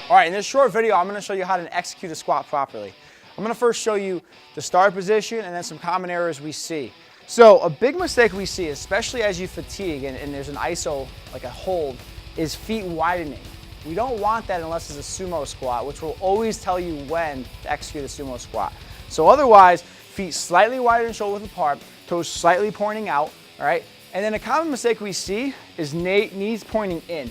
All right, in this short video, I'm gonna show you how to execute a squat properly. I'm gonna first show you the start position and then some common errors we see. So a big mistake we see, especially as you fatigue and there's an ISO, like a hold, is feet widening. We don't want that unless it's a sumo squat, which will always tell you when to execute a sumo squat. So otherwise, feet slightly wider and shoulder width apart, toes slightly pointing out, all right? And then a common mistake we see is knees pointing in,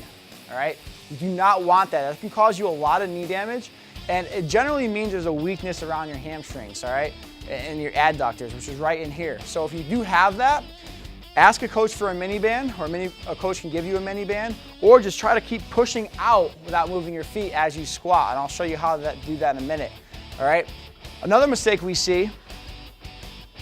all right? You do not want that. That can cause you a lot of knee damage, and it generally means there's a weakness around your hamstrings, all right? And your adductors, which is right in here. So if you do have that, ask a coach for a mini band, or a coach can give you a mini band, or just try to keep pushing out without moving your feet as you squat, and I'll show you how to do that in a minute, all right? Another mistake we see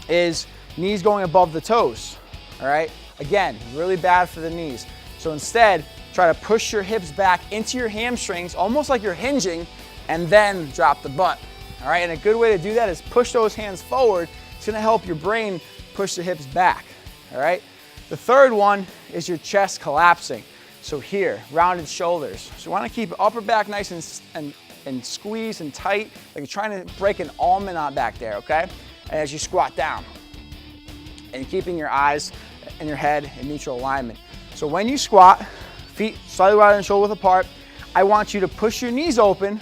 is knees going above the toes, all right? Again, really bad for the knees. So instead, try to push your hips back into your hamstrings, almost like you're hinging, and then drop the butt. All right, and a good way to do that is push those hands forward. It's gonna help your brain push the hips back, all right? The third one is your chest collapsing. So here, rounded shoulders. So you wanna keep upper back nice and squeezed and tight, like you're trying to break an almond out back there, okay? And as you squat down, and keeping your eyes and your head in neutral alignment. So when you squat, feet slightly wider and shoulder width apart, I want you to push your knees open,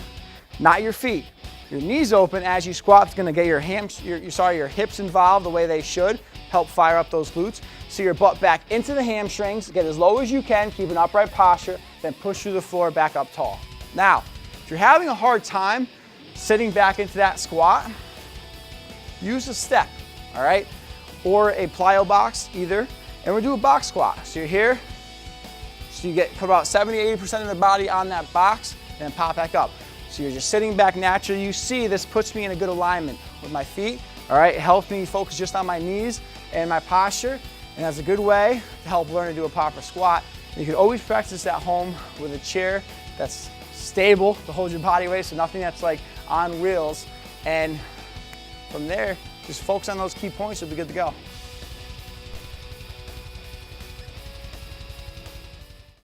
not your feet. Your knees open as you squat. It's gonna get your hips involved the way they should, help fire up those glutes. So your butt back into the hamstrings, get as low as you can, keep an upright posture, then push through the floor back up tall. Now, if you're having a hard time sitting back into that squat, use a step, all right? Or a plyo box either, and we'll do a box squat. So you're here, so you put about 70–80% of the body on that box, and then pop back up. So you're just sitting back naturally. You see this puts me in a good alignment with my feet, all right? It helps me focus just on my knees and my posture, and that's a good way to help learn to do a proper squat. You can always practice at home with a chair that's stable to hold your body weight, so nothing that's like on wheels, and from there, just focus on those key points, you'll be good to go.